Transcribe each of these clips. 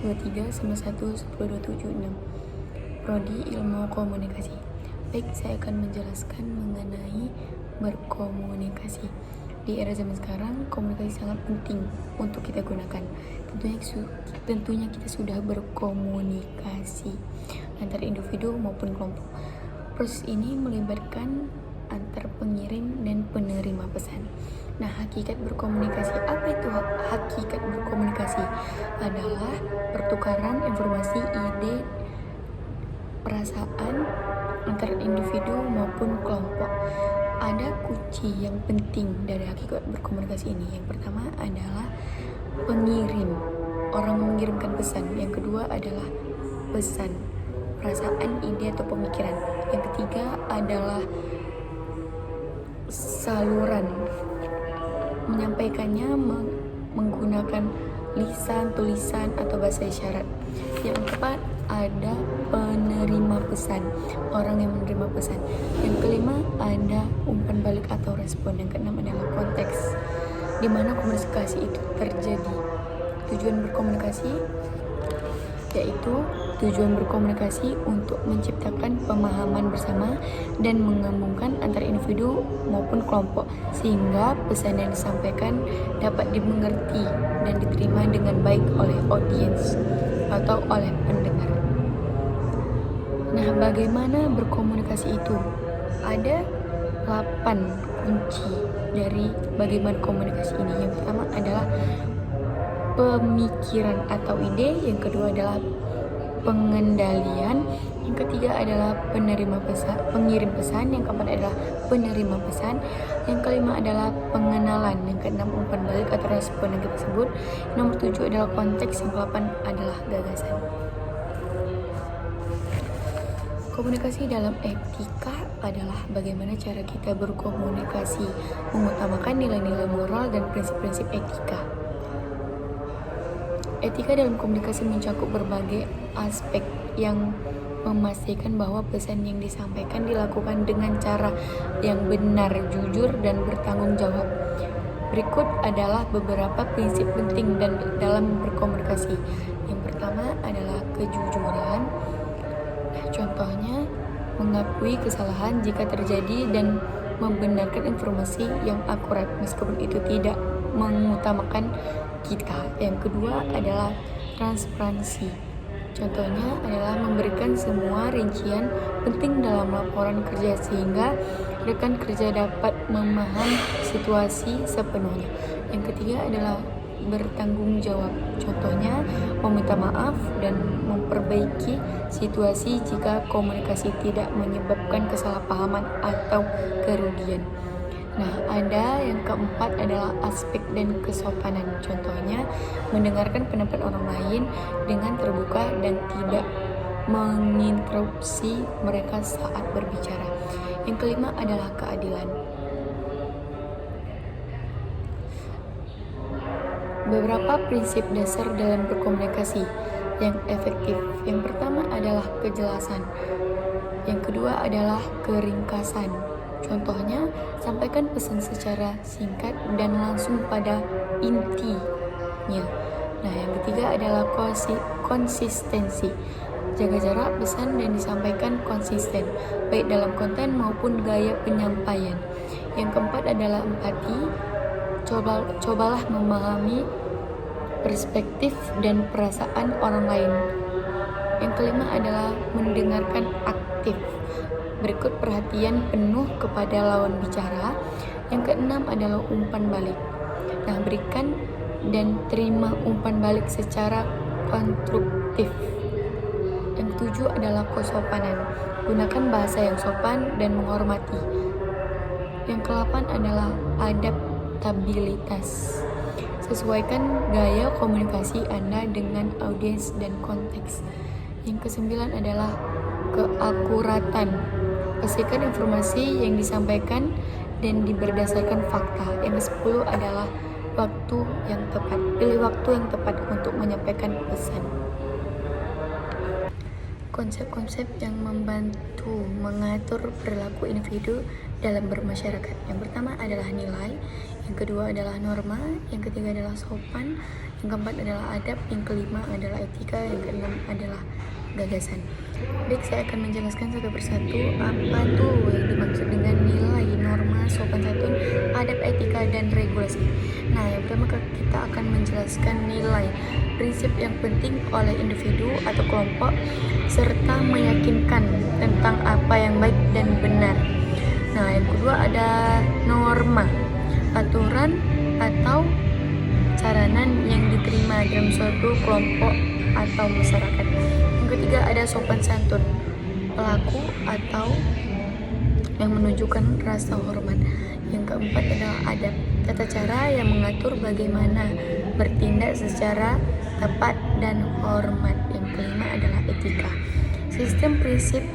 12391102776. Prodi Ilmu Komunikasi. Baik, saya akan menjelaskan mengenai berkomunikasi. Di era zaman sekarang, komunikasi sangat penting untuk kita gunakan. Tentunya kita sudah berkomunikasi antara individu maupun kelompok. Proses ini melibatkan antar pengirim dan penerima pesan. Nah, hakikat berkomunikasi. Apa itu hakikat berkomunikasi? Adalah pertukaran informasi, ide, perasaan antar individu maupun kelompok. Ada kunci yang penting dari hakikat berkomunikasi ini. Yang pertama adalah pengirim, orang mengirimkan pesan. Yang kedua adalah pesan, perasaan, ide atau pemikiran. Yang ketiga adalah saluran, menyampaikannya menggunakan lisan, tulisan, atau bahasa isyarat. Yang keempat ada penerima pesan, orang yang menerima pesan. Yang kelima ada umpan balik atau respon. Yang keenam adalah konteks, di mana komunikasi itu terjadi. Tujuan berkomunikasi yaitu tujuan berkomunikasi untuk menciptakan pemahaman bersama dan menggabungkan antar individu maupun kelompok sehingga pesan yang disampaikan dapat dimengerti dan diterima dengan baik oleh audiens atau oleh pendengar. Nah, bagaimana berkomunikasi itu? Ada 8 kunci dari bagaimana komunikasi ini. Yang pertama adalah pemikiran atau ide, yang kedua adalah pengendalian, yang ketiga adalah pengirim pesan, yang keempat adalah penerima pesan, yang kelima adalah pengenalan, yang keenam umpan balik atau respon yang kita sebut, nomor 7 adalah konteks, yang ke-8 adalah gagasan. Komunikasi dalam etika adalah bagaimana cara kita berkomunikasi, mengutamakan nilai-nilai moral dan prinsip-prinsip etika. Etika dalam komunikasi mencakup berbagai aspek yang memastikan bahwa pesan yang disampaikan dilakukan dengan cara yang benar, jujur, dan bertanggung jawab. Berikut adalah beberapa prinsip penting dalam berkomunikasi. Yang pertama adalah kejujuran. Nah, contohnya mengakui kesalahan jika terjadi dan membenarkan informasi yang akurat meskipun itu tidak mengutamakan kita. Yang kedua adalah transparansi. Contohnya adalah memberikan semua rincian penting dalam laporan kerja sehingga rekan kerja dapat memahami situasi sepenuhnya. Yang ketiga adalah bertanggung jawab. Contohnya meminta maaf dan memperbaiki situasi jika komunikasi tidak menyebabkan kesalahpahaman atau kerugian. Nah, ada yang keempat adalah aspek dan kesopanan. Contohnya, mendengarkan pendapat orang lain dengan terbuka dan tidak menginterupsi mereka saat berbicara. Yang kelima adalah keadilan. Beberapa prinsip dasar dalam berkomunikasi yang efektif. Yang pertama adalah kejelasan. Yang kedua adalah keringkasan. Contohnya, sampaikan pesan secara singkat dan langsung pada intinya. Nah, yang ketiga adalah konsistensi. Jaga jarak pesan dan disampaikan konsisten, baik dalam konten maupun gaya penyampaian. Yang keempat adalah empati. Cobalah memahami perspektif dan perasaan orang lain. Yang kelima adalah mendengarkan aktif. Berikut perhatian penuh kepada lawan bicara. Yang keenam adalah umpan balik. Nah, berikan dan terima umpan balik secara konstruktif. Yang ketujuh adalah kesopanan. Gunakan bahasa yang sopan dan menghormati. Yang ke-8 adalah adaptabilitas. Sesuaikan gaya komunikasi Anda dengan audiens dan konteks. Yang ke-9 adalah keakuratan. Pastikan informasi yang disampaikan dan berdasarkan fakta. Yang ke-10 adalah waktu yang tepat. Pilih waktu yang tepat untuk menyampaikan pesan. Konsep-konsep yang membantu mengatur perilaku individu dalam bermasyarakat. Yang pertama adalah nilai, yang kedua adalah norma, yang ketiga adalah sopan, yang keempat adalah adab, yang kelima adalah etika, yang keenam adalah gagasan. Baik, saya akan menjelaskan satu persatu apa tuh yang dimaksud dengan nilai, norma, sopan santun, adab, etika, dan regulasi. Nah, yang pertama kita akan menjelaskan nilai, prinsip yang penting oleh individu atau kelompok, serta meyakinkan tentang apa yang baik dan benar. Nah, yang kedua ada norma, aturan atau saranan yang diterima dalam suatu kelompok atau masyarakat. Yang ketiga ada sopan santun, pelaku atau yang menunjukkan rasa hormat. Yang keempat adalah adab, tata cara yang mengatur bagaimana bertindak secara tepat dan hormat. Yang kelima adalah etika, sistem prinsip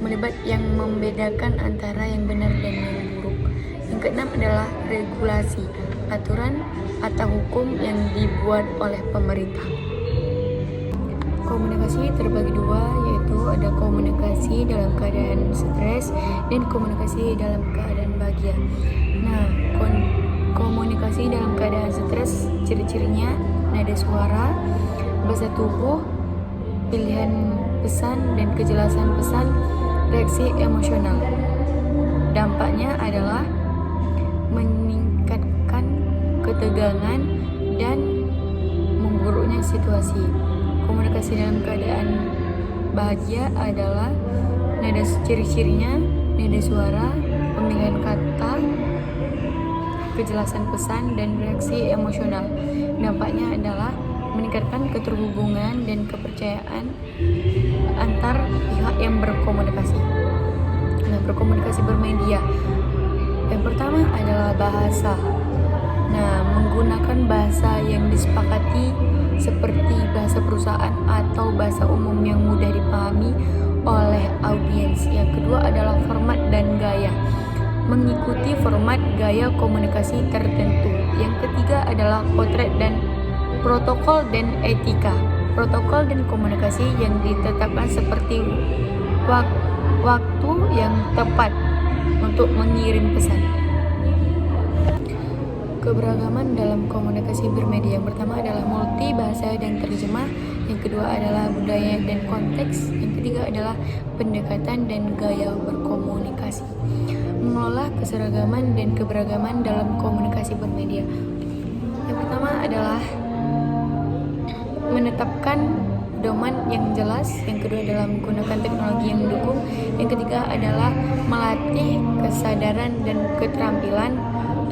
melibat yang membedakan antara yang benar dan yang buruk. Yang keenam adalah regulasi, aturan atau hukum yang dibuat oleh pemerintah. Komunikasi terbagi dua, yaitu ada komunikasi dalam keadaan stres dan komunikasi dalam keadaan bahagia. Nah, komunikasi dalam keadaan stres ciri-cirinya nada suara, bahasa tubuh, pilihan pesan dan kejelasan pesan, reaksi emosional. Dampaknya adalah meningkatkan ketegangan dan memburuknya situasi. Komunikasi dalam keadaan bahagia adalah nada ciri-cirinya, nada suara, pemilihan kata, kejelasan pesan, dan reaksi emosional. Dampaknya adalah meningkatkan keterhubungan dan kepercayaan antar pihak yang berkomunikasi. Nah, berkomunikasi bermedia. Yang pertama adalah bahasa. Nah, menggunakan bahasa yang disepakati seperti bahasa perusahaan atau bahasa umum yang mudah dipahami oleh audiens. Yang kedua adalah format dan gaya, mengikuti format gaya komunikasi tertentu. Yang ketiga adalah potret dan protokol dan etika, protokol dan komunikasi yang ditetapkan seperti waktu yang tepat untuk mengirim pesan. Keberagaman dalam komunikasi bermedia. Yang pertama adalah multi bahasa dan terjemah, yang kedua adalah budaya dan konteks, yang ketiga adalah pendekatan dan gaya berkomunikasi. Mengelola keseragaman dan keberagaman dalam komunikasi bermedia. Yang pertama adalah menetapkan pedoman yang jelas, yang kedua adalah menggunakan teknologi yang mendukung, yang ketiga adalah melatih kesadaran dan keterampilan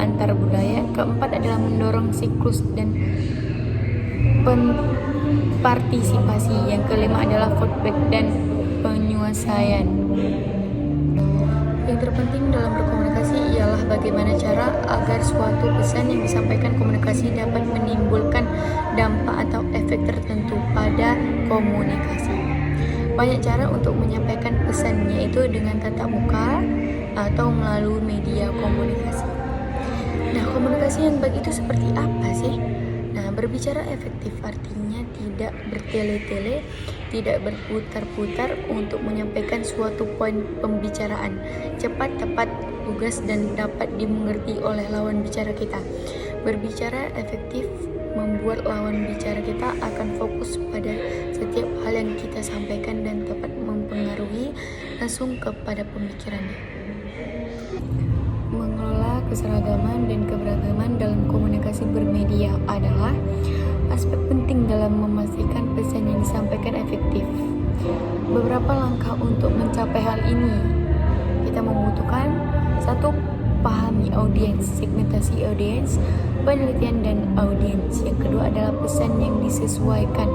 antar budaya, keempat adalah mendorong siklus dan partisipasi, yang kelima adalah feedback dan penyelesaian. Yang terpenting dalam berkomunikasi ialah bagaimana cara agar suatu pesan yang disampaikan komunikasi dapat menimbulkan dampak atau efek tertentu pada komunikasi. Banyak cara untuk menyampaikan pesan, yaitu dengan tatap muka atau melalui media komunikasi. Nah, komunikasi yang baik itu seperti apa sih? Nah, berbicara efektif artinya tidak bertele-tele, tidak berputar-putar untuk menyampaikan suatu poin pembicaraan, cepat, tepat, lugas, dan dapat dimengerti oleh lawan bicara kita. Berbicara efektif membuat lawan bicara kita akan fokus pada setiap hal yang kita sampaikan dan dapat mempengaruhi langsung kepada pemikirannya. Mengelola keseragaman dan keberagaman dalam komunikasi bermedia adalah aspek penting dalam memastikan pesan yang disampaikan efektif. Beberapa langkah untuk mencapai hal ini. Kita membutuhkan satu, pahami audiens, segmentasi audiens, penelitian dan audiens. Yang kedua adalah pesan yang disesuaikan.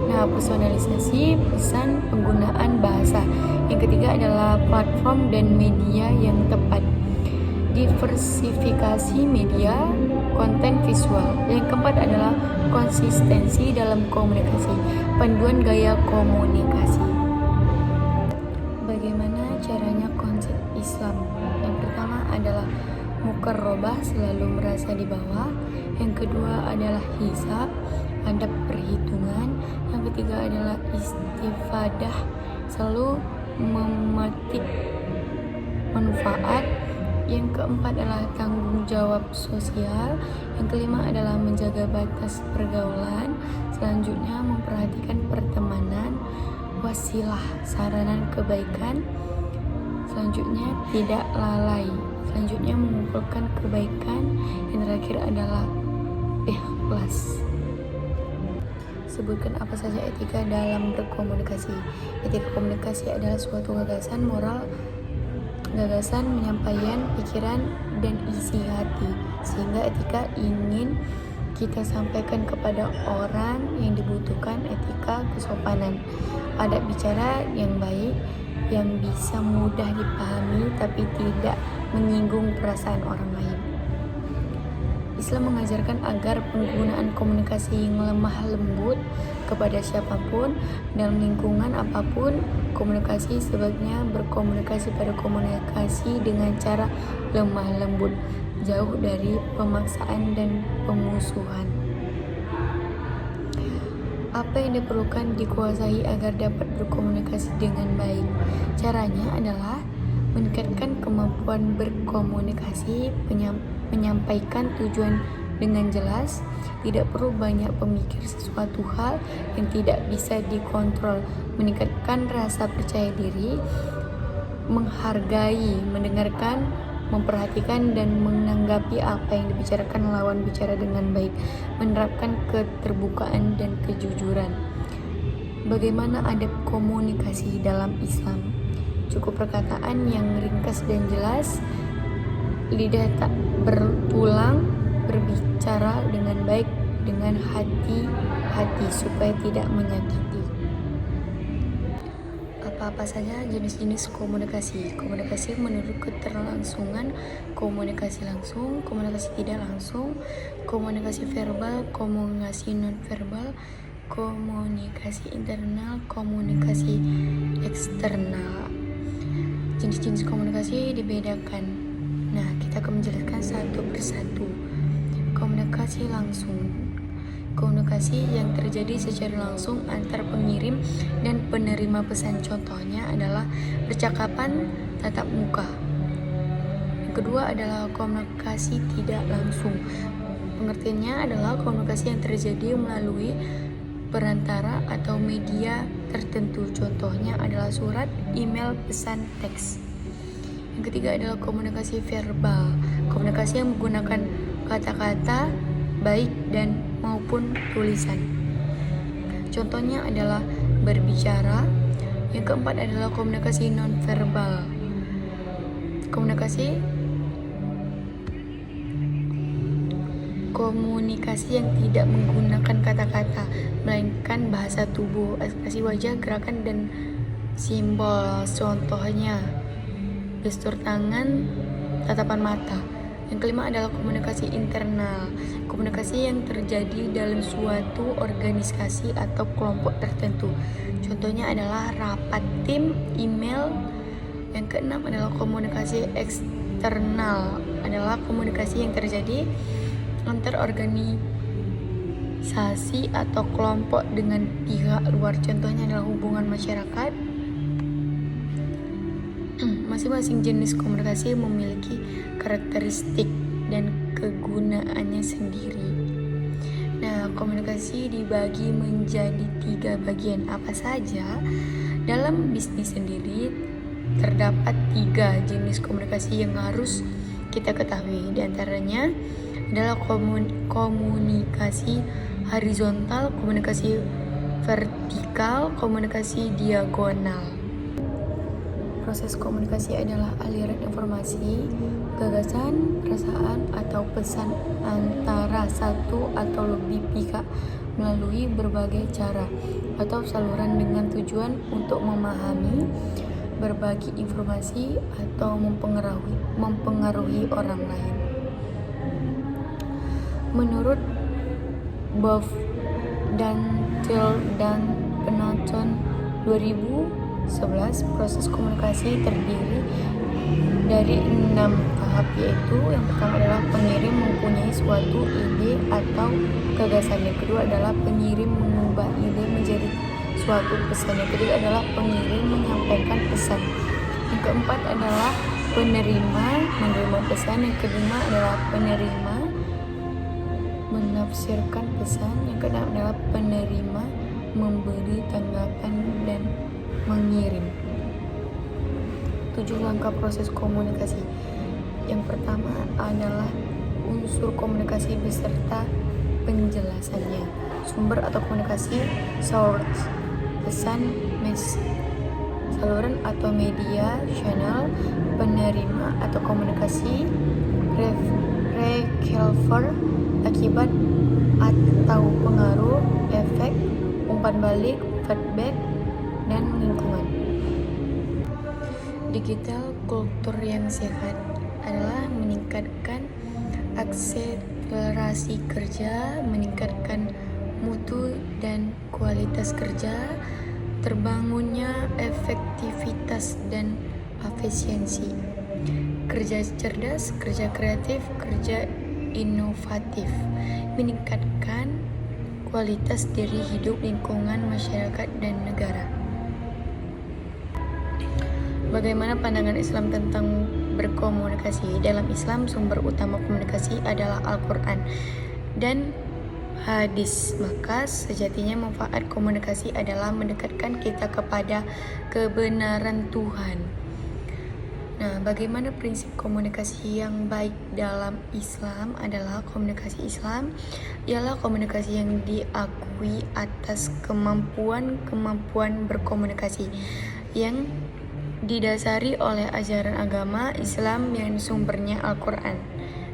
Nah, personalisasi pesan, penggunaan bahasa. Yang ketiga adalah platform dan media yang tepat. Diversifikasi media, konten visual. Yang keempat adalah konsistensi dalam komunikasi, panduan gaya komunikasi. Bagaimana caranya konsep Islam? Yang pertama adalah mukarrabah, selalu merasa di bawah. Yang kedua adalah hisab, adab perhitungan. Yang ketiga adalah istifadah, selalu memetik manfaat. Yang keempat adalah tanggung jawab sosial. Yang kelima adalah menjaga batas pergaulan. Selanjutnya memperhatikan pertemanan, wasilah sarana kebaikan. Selanjutnya tidak lalai. Selanjutnya mengumpulkan kebaikan. Yang terakhir adalah ikhlas. Sebutkan apa saja etika dalam berkomunikasi. Etika komunikasi adalah suatu gagasan moral, gagasan, penyampaian, pikiran, dan isi hati. Sehingga etika ingin kita sampaikan kepada orang yang dibutuhkan etika kesopanan, adab bicara yang baik, yang bisa mudah dipahami tapi tidak menyinggung perasaan orang lain. Islam mengajarkan agar penggunaan komunikasi yang lemah lembut kepada siapapun dalam lingkungan apapun. Komunikasi sebaiknya berkomunikasi pada komunikasi dengan cara lemah lembut, jauh dari pemaksaan dan pemusuhan. Apa yang diperlukan dikuasai agar dapat berkomunikasi dengan baik? Caranya adalah meningkatkan kemampuan berkomunikasi, menyampaikan tujuan dengan jelas, tidak perlu banyak pemikir sesuatu hal yang tidak bisa dikontrol, meningkatkan rasa percaya diri, menghargai, mendengarkan, memperhatikan dan menanggapi apa yang dibicarakan lawan bicara dengan baik, menerapkan keterbukaan dan kejujuran. Bagaimana adab komunikasi dalam Islam? Cukup perkataan yang ringkas dan jelas, lidah tak berulang, berbicara dengan baik dengan hati-hati supaya tidak menyakiti. Apa-apa saja jenis-jenis komunikasi. Komunikasi menurut keterlangsungan, komunikasi langsung, komunikasi tidak langsung, komunikasi verbal, komunikasi non-verbal, komunikasi internal, komunikasi eksternal. Jenis-jenis komunikasi dibedakan. Nah, kita akan menjelaskan satu persatu. Komunikasi langsung. Komunikasi yang terjadi secara langsung antar pengirim dan penerima pesan. Contohnya adalah percakapan tatap muka. Yang kedua adalah komunikasi tidak langsung. Pengertiannya adalah komunikasi yang terjadi melalui perantara atau media tertentu. Contohnya adalah surat, email, pesan teks. Yang ketiga adalah komunikasi verbal. Komunikasi yang menggunakan kata-kata baik dan maupun tulisan. Contohnya adalah berbicara. Yang keempat adalah komunikasi non-verbal. Komunikasi yang tidak menggunakan kata-kata, melainkan bahasa tubuh, ekspresi wajah, gerakan, dan simbol. Contohnya gestur tangan, tatapan mata. Yang kelima adalah komunikasi internal. Komunikasi yang terjadi dalam suatu organisasi atau kelompok tertentu. Contohnya adalah rapat tim, email. Yang keenam adalah komunikasi eksternal. Adalah komunikasi yang terjadi antar organisasi atau kelompok dengan pihak luar. Contohnya adalah hubungan masyarakat. Masing-masing jenis komunikasi memiliki karakteristik dan kegunaannya sendiri. Nah, komunikasi dibagi menjadi 3 bagian. Apa saja? Dalam bisnis sendiri terdapat 3 jenis komunikasi yang harus kita ketahui. Di antaranya adalah komunikasi horizontal, komunikasi vertikal, komunikasi diagonal. Proses komunikasi adalah aliran informasi, gagasan, perasaan, atau pesan antara satu atau lebih pihak melalui berbagai cara atau saluran dengan tujuan untuk memahami, berbagi informasi, atau mempengaruhi orang lain. Menurut Bob dan Till dan Penonton 2011, proses komunikasi terdiri dari 6 tahap, yaitu yang pertama adalah pengirim mempunyai suatu ide atau gagasan. Yang kedua adalah pengirim mengubah ide menjadi suatu pesan. Yang ketiga adalah pengirim menyampaikan pesan. Yang keempat adalah penerima menerima pesan, yang kedua adalah penerima menafsirkan pesan, yang keenam adalah penerima memberi tanggapan dan mengirim. 7 langkah proses komunikasi. Yang pertama adalah unsur komunikasi beserta penjelasannya. Sumber atau komunikasi, source, pesan, saluran atau media, channel, penerima atau komunikasi, receiver, akibat atau pengaruh, efek, umpan balik, feedback, dan lingkungan. Digital kultur yang sehat adalah meningkatkan akselerasi kerja, meningkatkan mutu dan kualitas kerja, terbangunnya efektivitas dan efisiensi, kerja cerdas, kerja kreatif, kerja inovatif, meningkatkan kualitas diri hidup, lingkungan, masyarakat, dan negara. Bagaimana pandangan Islam tentang berkomunikasi? Dalam Islam, sumber utama komunikasi adalah Al-Quran dan hadis. Maka sejatinya manfaat komunikasi adalah mendekatkan kita kepada kebenaran Tuhan. Nah, bagaimana prinsip komunikasi yang baik dalam Islam adalah komunikasi Islam ialah komunikasi yang diakui atas kemampuan berkomunikasi yang didasari oleh ajaran agama Islam yang sumbernya Al-Quran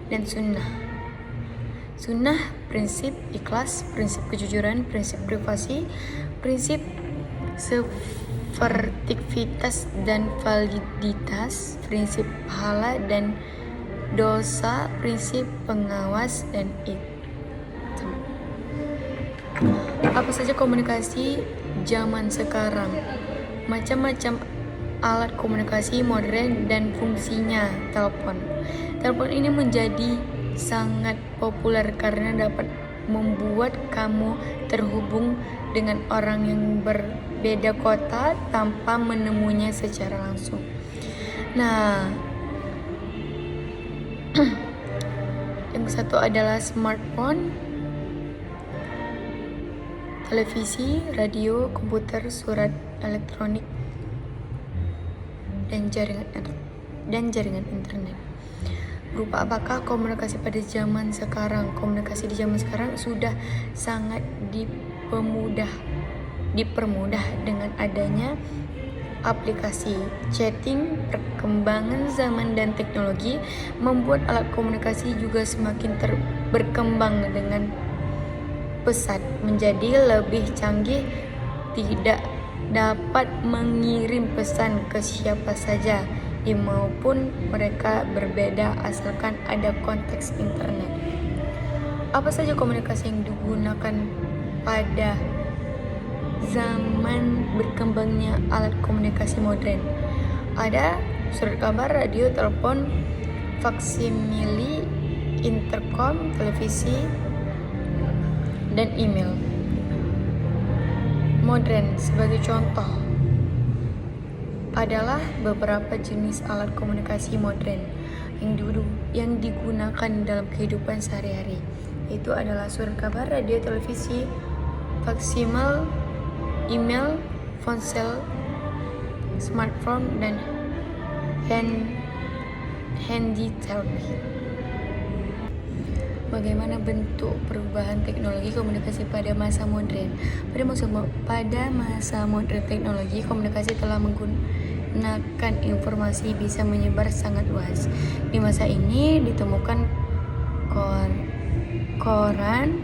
dan Sunnah. Sunnah, prinsip ikhlas, prinsip kejujuran, prinsip privasi, prinsip vertikalitas dan validitas, prinsip pahala dan dosa, prinsip pengawas dan itu. Apa saja komunikasi zaman sekarang? Macam-macam alat komunikasi modern dan fungsinya. Telepon ini menjadi sangat populer karena dapat membuat kamu terhubung dengan orang yang berbeda kota tanpa menemuinya secara langsung. Nah, yang satu adalah smartphone, televisi, radio, komputer, surat elektronik, dan jaringan internet. Berupa apakah komunikasi pada zaman sekarang? Komunikasi di zaman sekarang sudah sangat dipermudah dengan adanya aplikasi chatting. Perkembangan zaman dan teknologi membuat alat komunikasi juga semakin berkembang dengan pesat menjadi lebih canggih, tidak dapat mengirim pesan ke siapa saja maupun mereka berbeda asalkan ada konteks internet. Apa saja komunikasi yang digunakan pada zaman berkembangnya alat komunikasi modern? Ada surat kabar, radio, telepon, faksimili, intercom, televisi, dan email. Modern sebagai contoh adalah beberapa jenis alat komunikasi modern yang digunakan dalam kehidupan sehari-hari. Itu adalah surat kabar, radio, televisi, faksimil, email, ponsel, smartphone, dan handy therapy. Bagaimana bentuk perubahan teknologi komunikasi pada masa modern? Pada masa modern, teknologi komunikasi telah menggunakan informasi bisa menyebar sangat luas. Di masa ini ditemukan koran,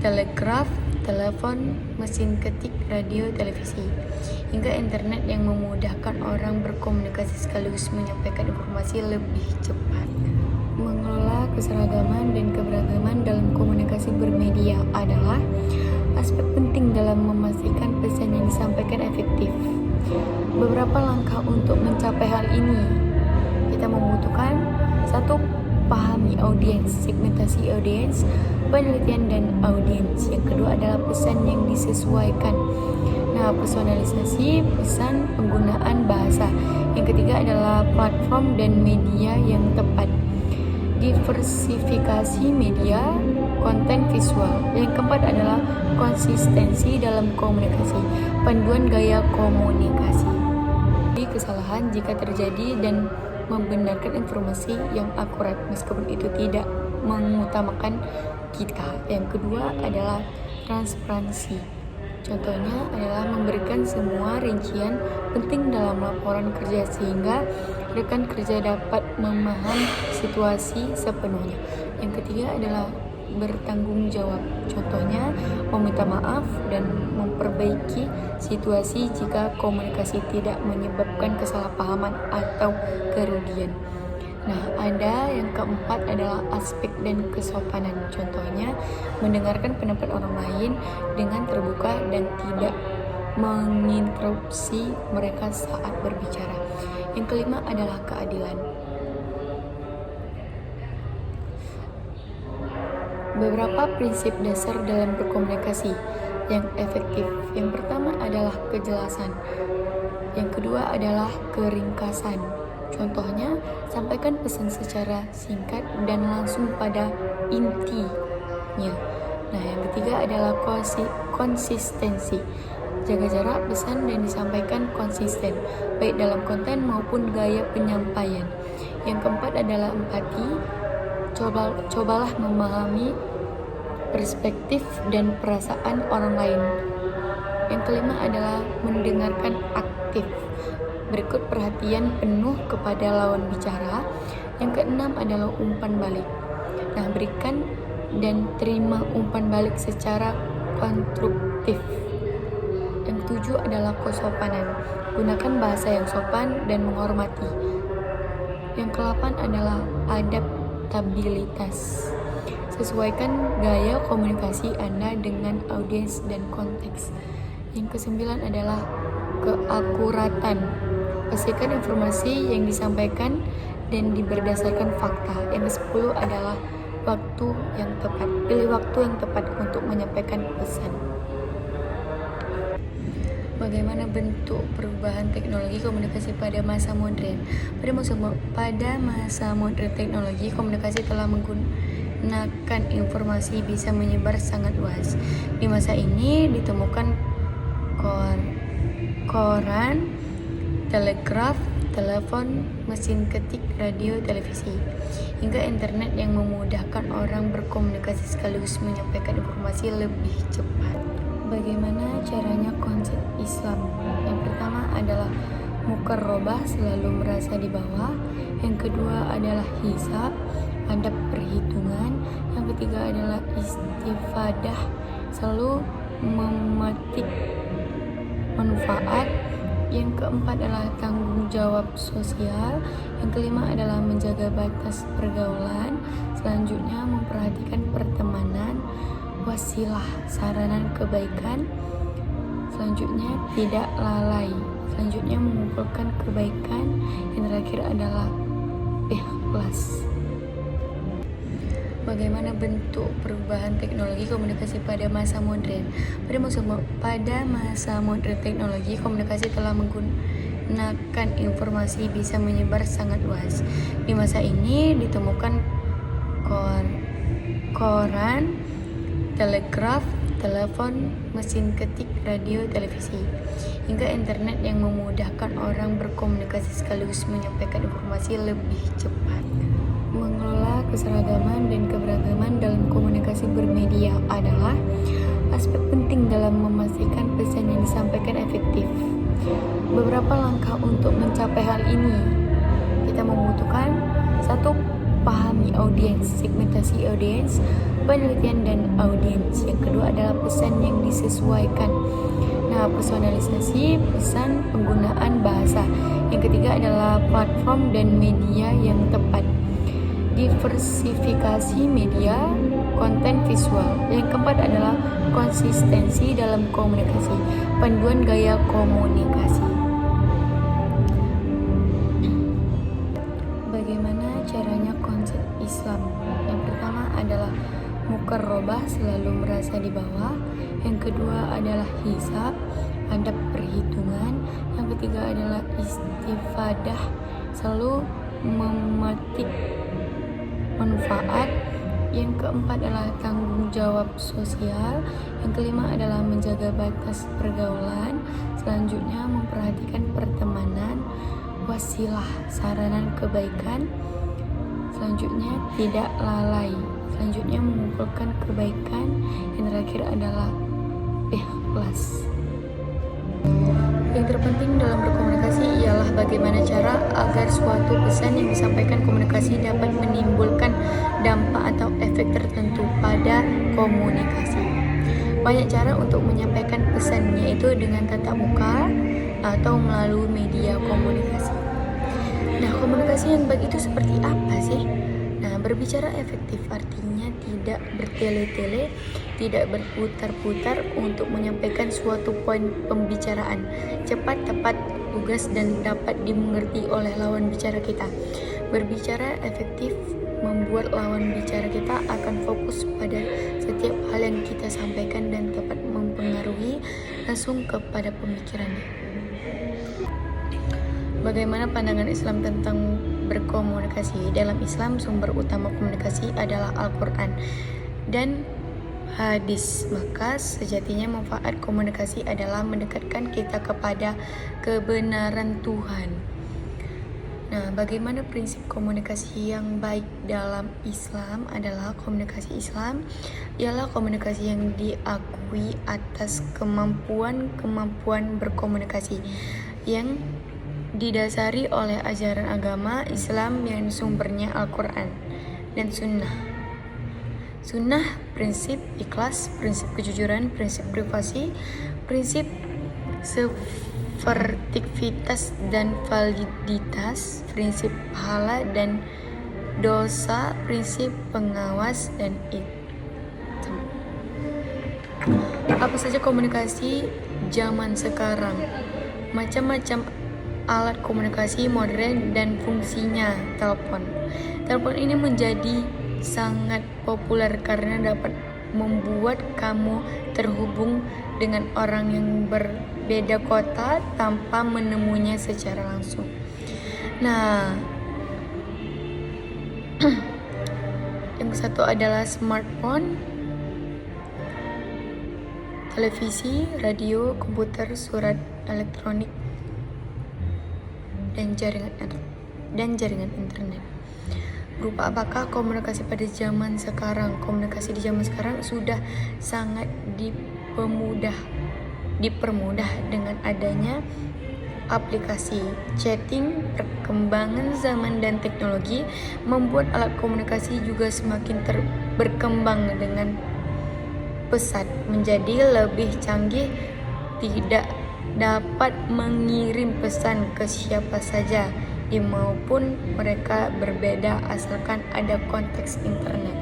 telegraf, telepon, mesin ketik, radio, televisi, hingga internet yang memudahkan orang berkomunikasi sekaligus menyampaikan informasi lebih cepat. Mengelola keseragaman dan keberagaman dalam komunikasi bermedia adalah aspek penting dalam memastikan pesan yang disampaikan efektif. Beberapa langkah untuk mencapai hal ini. Kita membutuhkan 1. Pahami audiens, segmentasi audiens, penelitian dan audiens. Yang kedua adalah pesan yang disesuaikan. Nah, personalisasi pesan penggunaan bahasa. Yang ketiga adalah platform dan media yang tepat. Diversifikasi media, konten visual. Yang keempat adalah konsistensi dalam komunikasi, panduan gaya komunikasi. Kesalahan jika terjadi dan membenarkan informasi yang akurat meskipun itu tidak mengutamakan kita. Yang kedua adalah transparansi. Contohnya adalah memberikan semua rincian penting dalam laporan kerja sehingga rekan kerja dapat memahami situasi sepenuhnya. Yang ketiga adalah bertanggung jawab. Contohnya meminta maaf dan memperbaiki situasi jika komunikasi tidak menyebabkan kesalahpahaman atau kerugian. Nah, ada yang keempat adalah aspek dan kesopanan. Contohnya, mendengarkan pendapat orang lain dengan terbuka dan tidak menginterupsi mereka saat berbicara. Yang kelima adalah keadilan. Beberapa prinsip dasar dalam berkomunikasi yang efektif. Yang pertama adalah kejelasan. Yang kedua adalah keringkasan. Contohnya, sampaikan pesan secara singkat dan langsung pada intinya. Nah, yang ketiga adalah konsistensi. Jaga jarak pesan dan disampaikan konsisten, baik dalam konten maupun gaya penyampaian. Yang keempat adalah empati. Cobalah memahami perspektif dan perasaan orang lain. Yang kelima adalah mendengarkan aktif. Berikut perhatian penuh kepada lawan bicara. Yang keenam adalah umpan balik. Nah, berikan dan terima umpan balik secara konstruktif. Yang ketujuh adalah kesopanan. Gunakan bahasa yang sopan dan menghormati. Yang kedelapan adalah adaptabilitas. Sesuaikan gaya komunikasi Anda dengan audiens dan konteks. Yang kesembilan adalah keakuratan. Pastikan informasi yang disampaikan dan berdasarkan fakta. Yang ke-10 adalah waktu yang tepat. Pilih waktu yang tepat untuk menyampaikan pesan. Bagaimana bentuk perubahan teknologi komunikasi pada masa modern? Pada masa modern teknologi komunikasi telah menggunakan informasi bisa menyebar sangat luas. Di masa ini ditemukan koran, telegraf, telepon, mesin ketik, radio, televisi, hingga internet yang memudahkan orang berkomunikasi sekaligus menyampaikan informasi lebih cepat. Bagaimana caranya konsep Islam? Yang pertama adalah mukarrabah, selalu merasa di bawah. Yang kedua adalah hisab, adab perhitungan. Yang ketiga adalah istifadah, selalu memetik manfaat. Yang keempat adalah tanggung jawab sosial. Yang kelima adalah menjaga batas pergaulan. Selanjutnya memperhatikan pertemanan, wasilah sarana kebaikan. Selanjutnya tidak lalai. Selanjutnya mengumpulkan kebaikan. Yang terakhir adalah ikhlas. Bagaimana bentuk perubahan teknologi komunikasi pada masa modern? Pada masa modern teknologi komunikasi telah menggunakan informasi bisa menyebar sangat luas. Di masa ini ditemukan koran, telegraf, telepon, mesin ketik, radio, televisi, hingga internet yang memudahkan orang berkomunikasi sekaligus menyampaikan informasi lebih cepat. Mengelola keseragaman dan keberagaman dalam komunikasi bermedia adalah aspek penting dalam memastikan pesan yang disampaikan efektif. Beberapa langkah untuk mencapai hal ini. Kita membutuhkan 1. Pahami audiens, segmentasi audiens, penelitian dan audiens. Yang kedua adalah pesan yang disesuaikan. Nah, personalisasi pesan penggunaan bahasa. Yang ketiga adalah platform dan media yang tepat. Diversifikasi media, konten visual. Yang keempat adalah konsistensi dalam komunikasi, panduan gaya komunikasi. Bagaimana caranya konsep Islam? Yang pertama adalah mukarrabah, selalu merasa di bawah. Yang kedua adalah hisab, adab perhitungan. Yang ketiga adalah istifadah, selalu memetik manfaat. Yang keempat adalah tanggung jawab sosial. Yang kelima adalah menjaga batas pergaulan. Selanjutnya memperhatikan pertemanan, wasilah sarana kebaikan. Selanjutnya tidak lalai. Selanjutnya mengumpulkan kebaikan. Yang terakhir adalah ikhlas. Yang terpenting dalam berkomunikasi ialah bagaimana cara agar suatu pesan yang disampaikan komunikasi dapat menimbulkan dampak atau efek tertentu pada komunikasi. Banyak cara untuk menyampaikan pesan, yaitu dengan tatap muka atau melalui media komunikasi. Nah, komunikasi yang baik itu seperti apa sih? Nah, berbicara efektif artinya tidak bertele-tele, tidak berputar-putar untuk menyampaikan suatu poin pembicaraan. Cepat, tepat, lugas, dan dapat dimengerti oleh lawan bicara kita. Berbicara efektif membuat lawan bicara kita akan fokus pada setiap hal yang kita sampaikan dan dapat mempengaruhi langsung kepada pemikirannya. Bagaimana pandangan Islam tentang berkomunikasi? Dalam Islam, sumber utama komunikasi adalah Al-Quran dan hadis. Maka sejatinya manfaat komunikasi adalah mendekatkan kita kepada kebenaran Tuhan. Nah, bagaimana prinsip komunikasi yang baik dalam Islam adalah komunikasi Islam ialah komunikasi yang diakui atas kemampuan berkomunikasi yang didasari oleh ajaran agama Islam yang sumbernya Al-Quran dan Sunnah. Sunnah, prinsip ikhlas, prinsip kejujuran, prinsip privasi, prinsip severtivitas dan validitas, prinsip pahala dan dosa, prinsip pengawas dan itu. Apa saja komunikasi zaman sekarang? Macam-macam alat komunikasi modern dan fungsinya. Telepon ini menjadi sangat populer karena dapat membuat kamu terhubung dengan orang yang berbeda kota tanpa menemuinya secara langsung. Nah, yang satu adalah smartphone, televisi, radio, komputer, surat elektronik, dan jaringan internet. Berupa apakah komunikasi pada zaman sekarang? Komunikasi di zaman sekarang sudah sangat dipermudah dengan adanya aplikasi chatting. Perkembangan zaman dan teknologi membuat alat komunikasi juga semakin berkembang dengan pesat menjadi lebih canggih, tidak dapat mengirim pesan ke siapa saja maupun mereka berbeda asalkan ada konteks internet.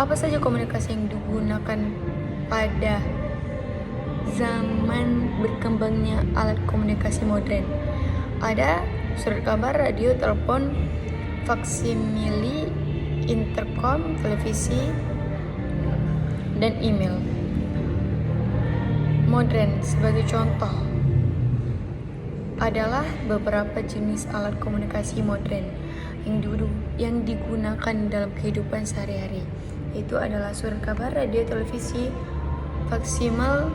Apa saja komunikasi yang digunakan pada zaman berkembangnya alat komunikasi modern? Ada surat kabar, radio, telepon, faksimili, intercom, televisi, dan email. Modern sebagai contoh adalah beberapa jenis alat komunikasi modern yang digunakan dalam kehidupan sehari-hari, yaitu adalah surat kabar, radio, televisi, faksimil,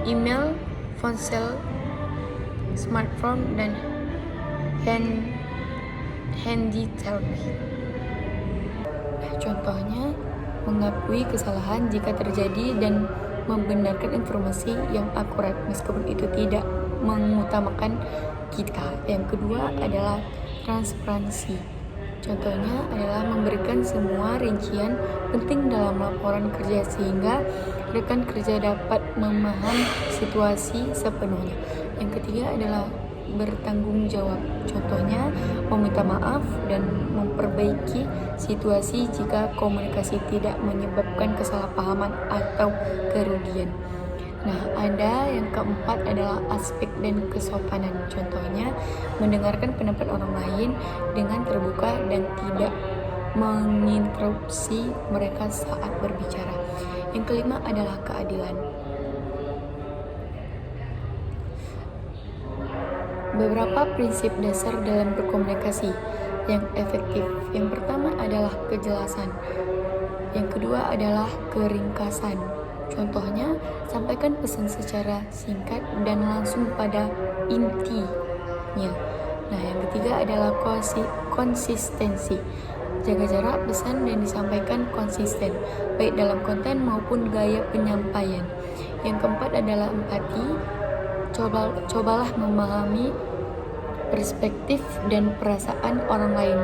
email, ponsel, smartphone, dan handy telephone. Contohnya, mengakui kesalahan jika terjadi dan membenarkan informasi yang akurat meskipun itu tidak mengutamakan kita. Yang kedua adalah transparansi. Contohnya adalah memberikan semua rincian penting dalam laporan kerja sehingga rekan kerja dapat memahami situasi sepenuhnya. Yang ketiga adalah bertanggung jawab. Contohnya meminta maaf dan memperbaiki situasi jika komunikasi tidak menyebabkan kesalahpahaman atau kerugian. Nah, ada yang keempat adalah aspek dan kesopanan. Contohnya mendengarkan pendapat orang lain dengan terbuka dan tidak menginterupsi mereka saat berbicara. Yang kelima adalah keadilan. Beberapa prinsip dasar dalam berkomunikasi yang efektif. Yang pertama adalah kejelasan. Yang kedua adalah keringkasan. Contohnya, sampaikan pesan secara singkat dan langsung pada intinya. Nah, yang ketiga adalah konsistensi. Jaga jarak pesan dan disampaikan konsisten, baik dalam konten maupun gaya penyampaian. Yang keempat adalah empati. Cobalah memahami perspektif dan perasaan orang lain.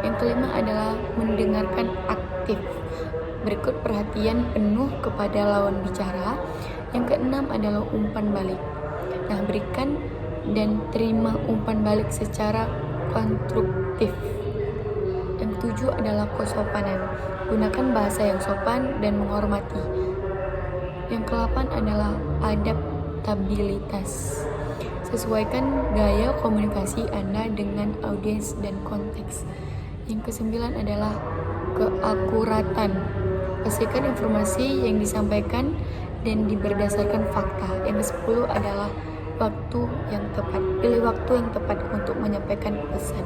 Yang kelima adalah mendengarkan aktif. Berikut perhatian penuh kepada lawan bicara. Yang keenam adalah umpan balik. Nah, berikan dan terima umpan balik secara konstruktif. Yang ketujuh adalah kesopanan. Gunakan bahasa yang sopan dan menghormati. Yang kedelapan adalah adaptabilitas. Sesuaikan gaya komunikasi Anda dengan audiens dan konteks. Yang kesembilan adalah keakuratan. Pastikan informasi yang disampaikan dan berdasarkan fakta. Yang ke-10 adalah waktu yang tepat. Pilih waktu yang tepat untuk menyampaikan pesan.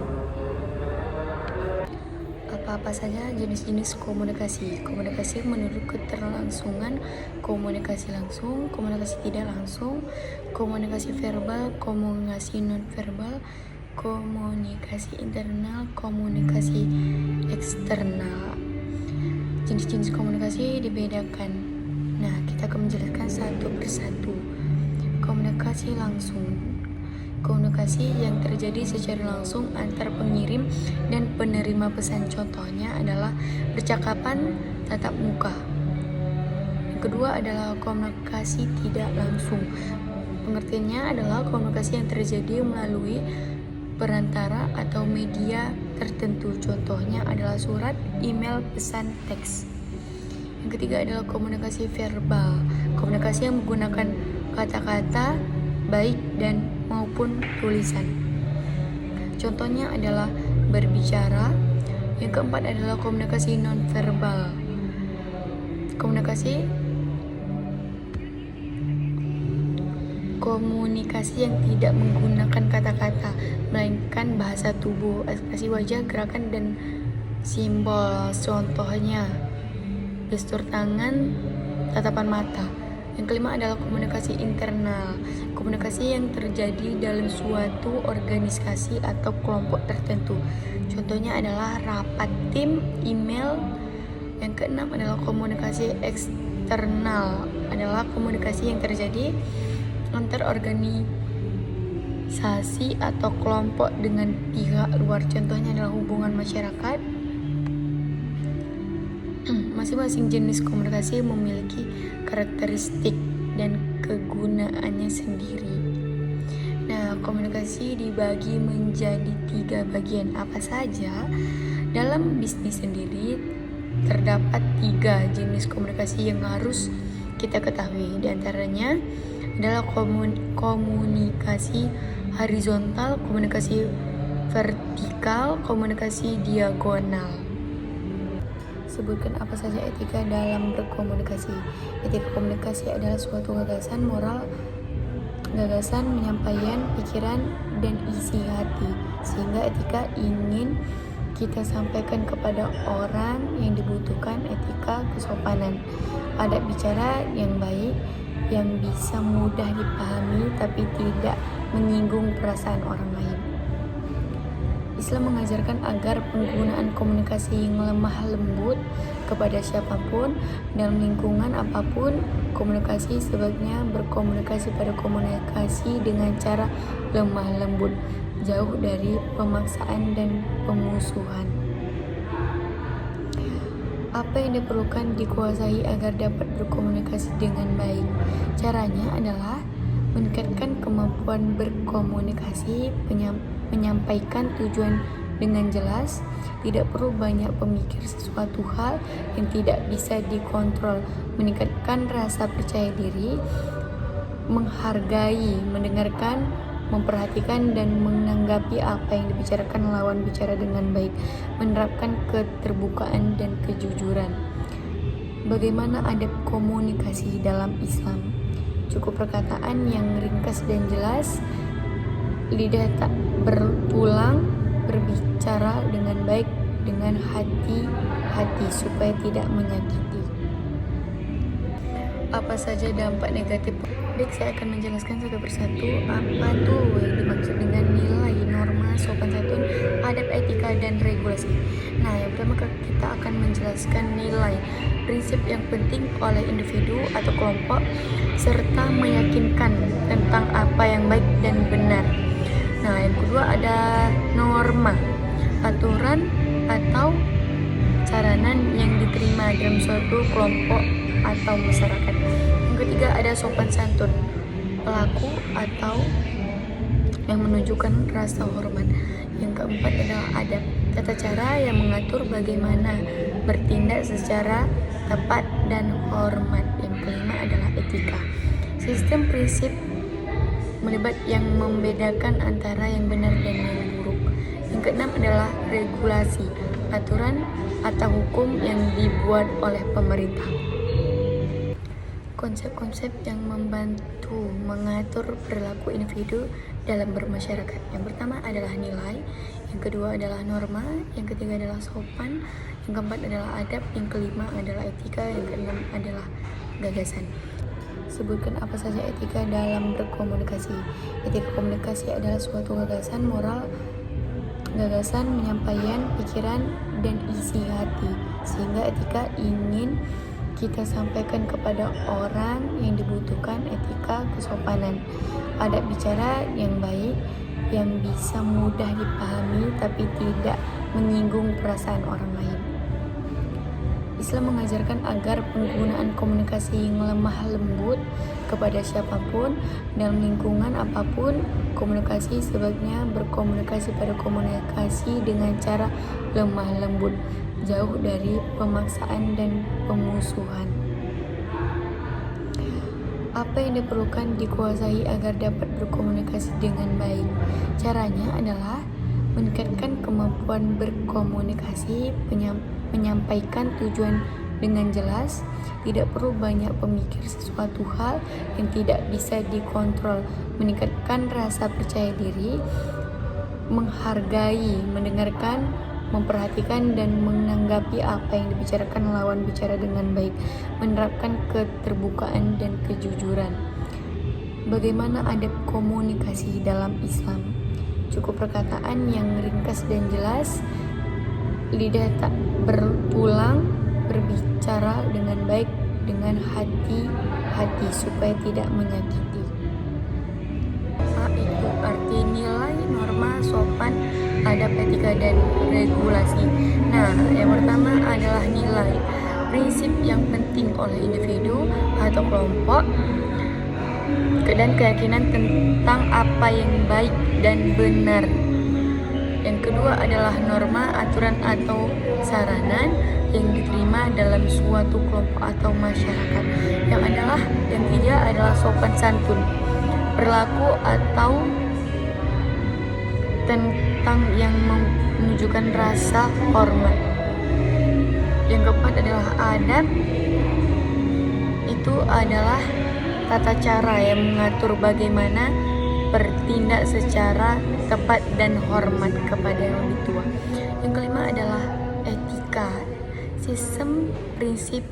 Apa-apa saja jenis-jenis komunikasi. Komunikasi menurut keterlangsungan, komunikasi langsung, komunikasi tidak langsung, komunikasi verbal, komunikasi non-verbal, komunikasi internal, komunikasi eksternal. Jenis-jenis komunikasi dibedakan. Nah, kita akan menjelaskan satu persatu. Komunikasi langsung. Komunikasi yang terjadi secara langsung antar pengirim dan penerima pesan. Contohnya adalah percakapan tatap muka. Yang kedua adalah komunikasi tidak langsung. Pengertiannya adalah komunikasi yang terjadi melalui perantara atau media tertentu. Contohnya adalah surat, email, pesan teks. Yang ketiga adalah komunikasi verbal. Komunikasi yang menggunakan kata-kata baik dan maupun tulisan. Contohnya adalah berbicara. Yang keempat adalah komunikasi non-verbal. Komunikasi yang tidak menggunakan kata-kata, melainkan bahasa tubuh, ekspresi wajah, gerakan, dan simbol. Contohnya gestur tangan, tatapan mata. Yang kelima adalah komunikasi internal. Komunikasi yang terjadi dalam suatu organisasi atau kelompok tertentu. Contohnya adalah rapat tim, email. Yang keenam adalah komunikasi eksternal. Adalah komunikasi yang terjadi antar organisasi atau kelompok dengan pihak luar. Contohnya adalah hubungan masyarakat. Masing-masing jenis komunikasi memiliki karakteristik dan kegunaannya sendiri. Nah, komunikasi dibagi menjadi 3 bagian. Apa saja? Dalam bisnis sendiri terdapat 3 jenis komunikasi yang harus kita ketahui. Di antaranya adalah komunikasi horizontal, komunikasi vertikal, komunikasi diagonal. Sebutkan apa saja etika dalam berkomunikasi. Etika komunikasi adalah suatu gagasan moral, gagasan, penyampaian, pikiran, dan isi hati. Sehingga etika ingin kita sampaikan kepada orang yang dibutuhkan. Etika kesopanan, adab bicara yang baik, yang bisa mudah dipahami tapi tidak menyinggung perasaan orang lain. Islam mengajarkan agar penggunaan komunikasi yang lemah lembut kepada siapapun dalam lingkungan apapun. Komunikasi sebaiknya berkomunikasi pada komunikasi dengan cara lemah lembut, jauh dari pemaksaan dan pemusuhan. Apa yang diperlukan dikuasai agar dapat berkomunikasi dengan baik? Caranya adalah meningkatkan kemampuan berkomunikasi, menyampaikan tujuan dengan jelas, tidak perlu banyak pemikir sesuatu hal yang tidak bisa dikontrol, meningkatkan rasa percaya diri, menghargai, mendengarkan, memperhatikan dan menanggapi apa yang dibicarakan lawan bicara dengan baik, menerapkan keterbukaan dan kejujuran. Bagaimana adab komunikasi dalam Islam? Cukup perkataan yang ringkas dan jelas, lidah tak bertulang, berbicara dengan baik dengan hati-hati supaya tidak menyakiti. Apa saja dampak negatif? Baik, saya akan menjelaskan satu persatu apa tuh yang dimaksud dengan nilai, norma, sopan santun, adab, etika, dan regulasi. Nah, yang pertama kita akan menjelaskan nilai, prinsip yang penting oleh individu atau kelompok, serta meyakinkan tentang apa yang baik dan benar. Nah, yang kedua ada norma, aturan atau saranan yang diterima dalam suatu kelompok atau masyarakat. Yang ketiga ada sopan santun, pelaku atau yang menunjukkan rasa hormat. Yang keempat adalah adab, tata cara yang mengatur bagaimana bertindak secara tepat dan hormat. Yang kelima adalah etika, sistem prinsip melibat yang membedakan antara yang benar dan yang buruk. Yang keenam adalah regulasi, aturan atau hukum yang dibuat oleh pemerintah. Konsep-konsep yang membantu mengatur perilaku individu dalam bermasyarakat. Yang pertama adalah nilai, yang kedua adalah norma, yang ketiga adalah sopan, yang keempat adalah adab, yang kelima adalah etika, yang keenam adalah gagasan. Sebutkan apa saja etika dalam berkomunikasi. Etika komunikasi adalah suatu gagasan moral, gagasan, penyampaian, pikiran, dan isi hati, sehingga etika ingin kita sampaikan kepada orang yang dibutuhkan. Etika kesopanan, adab bicara yang baik, yang bisa mudah dipahami tapi tidak menyinggung perasaan orang lain. Islam mengajarkan agar penggunaan komunikasi yang lemah lembut kepada siapapun dalam lingkungan apapun. Komunikasi sebaiknya berkomunikasi pada komunikasi dengan cara lemah lembut, jauh dari pemaksaan dan pemusuhan. Apa yang diperlukan dikuasai agar dapat berkomunikasi dengan baik? Caranya adalah meningkatkan kemampuan berkomunikasi, menyampaikan tujuan dengan jelas, tidak perlu banyak pemikir sesuatu hal yang tidak bisa dikontrol, meningkatkan rasa percaya diri, menghargai, mendengarkan, memperhatikan dan menanggapi apa yang dibicarakan lawan bicara dengan baik, menerapkan keterbukaan dan kejujuran. Bagaimana adab komunikasi dalam Islam? Cukup perkataan yang ringkas dan jelas, lidah tak bertulang, berbicara dengan baik dengan hati-hati supaya tidak menyakiti. Apa itu arti nilai, norma, sopan, adab, etika, dan regulasi? Nah, yang pertama adalah nilai, prinsip yang penting oleh individu atau kelompok, dan keyakinan tentang apa yang baik dan benar. Yang kedua adalah norma, aturan atau saranan yang diterima dalam suatu kelompok atau masyarakat. Yang ketiga adalah sopan santun, perilaku atau tentang yang menunjukkan rasa hormat. Yang keempat adalah adab, itu adalah tata cara yang mengatur bagaimana bertindak secara tepat dan hormat kepada yang lebih tua. Yang kelima adalah etika, sistem prinsip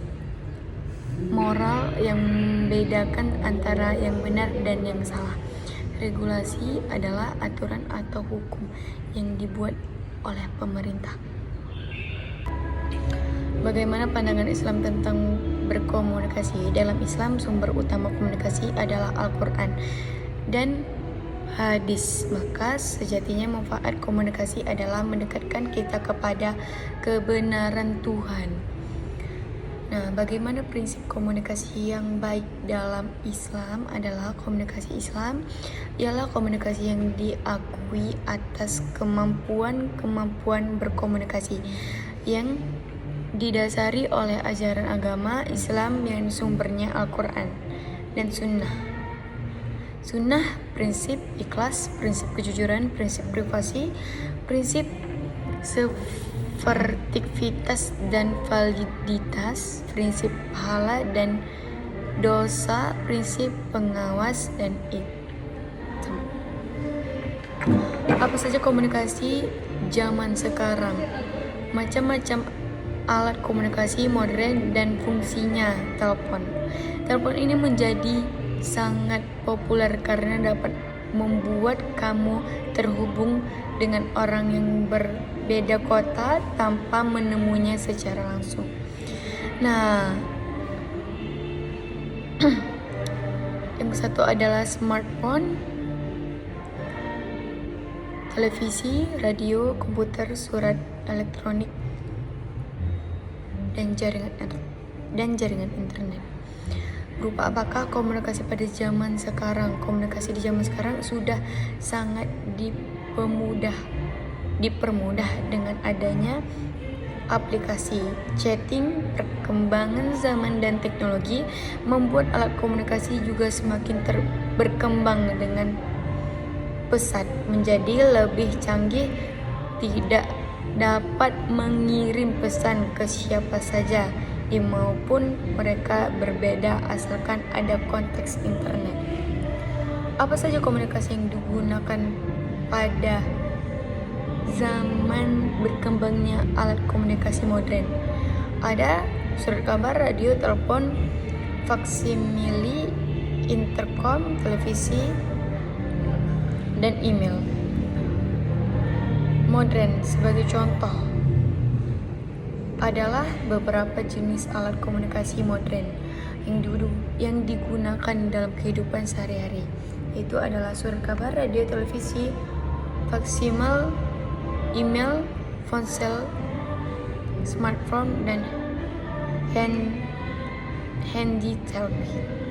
moral yang membedakan antara yang benar dan yang salah. Regulasi adalah aturan atau hukum yang dibuat oleh pemerintah. Bagaimana pandangan Islam tentang berkomunikasi? Dalam Islam, sumber utama komunikasi adalah Al-Quran dan hadis. Maka sejatinya manfaat komunikasi adalah mendekatkan kita kepada kebenaran Tuhan. Nah, bagaimana prinsip komunikasi yang baik dalam Islam? Adalah komunikasi Islam ialah komunikasi yang diakui atas kemampuan berkomunikasi yang didasari oleh ajaran agama Islam yang sumbernya Al-Quran dan Sunnah. Sunnah, prinsip ikhlas, prinsip kejujuran, prinsip privasi, prinsip severtivitas dan validitas, prinsip pahala dan dosa, prinsip pengawas dan itu. Apa saja komunikasi zaman sekarang? Macam-macam alat komunikasi modern dan fungsinya telepon. Telepon ini menjadi sangat populer karena dapat membuat kamu terhubung dengan orang yang berbeda kota tanpa menemuinya secara langsung. Nah, yang satu adalah smartphone, televisi, radio, komputer, surat elektronik, dan jaringan internet. Berupa apakah komunikasi pada zaman sekarang? Komunikasi di zaman sekarang sudah sangat dipermudah dengan adanya aplikasi chatting. Perkembangan zaman dan teknologi membuat alat komunikasi juga semakin berkembang dengan pesat menjadi lebih canggih, tidak dapat mengirim pesan ke siapa saja maupun mereka berbeda asalkan ada konteks internet. Apa saja komunikasi yang digunakan pada zaman berkembangnya alat komunikasi modern? Ada surat kabar, radio, telepon, faksimili, intercom, televisi, dan email. Modern sebagai contoh adalah beberapa jenis alat komunikasi modern yang digunakan dalam kehidupan sehari-hari. Itu adalah surat kabar, radio, televisi, faksimil, email, ponsel, smartphone, dan handy telephone.